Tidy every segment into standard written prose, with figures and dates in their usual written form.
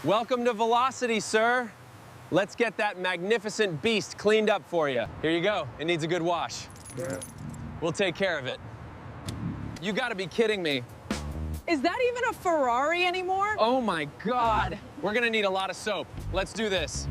Welcome to Velocity, sir. Let's get that magnificent beast cleaned up for you. Here you go. It needs a good wash. We'll take care of it. You gotta be kidding me. Is that even a Ferrari anymore? Oh my God. We're gonna need a lot of soap. Let's do this.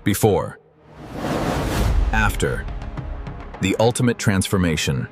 Before. After. The ultimate transformation.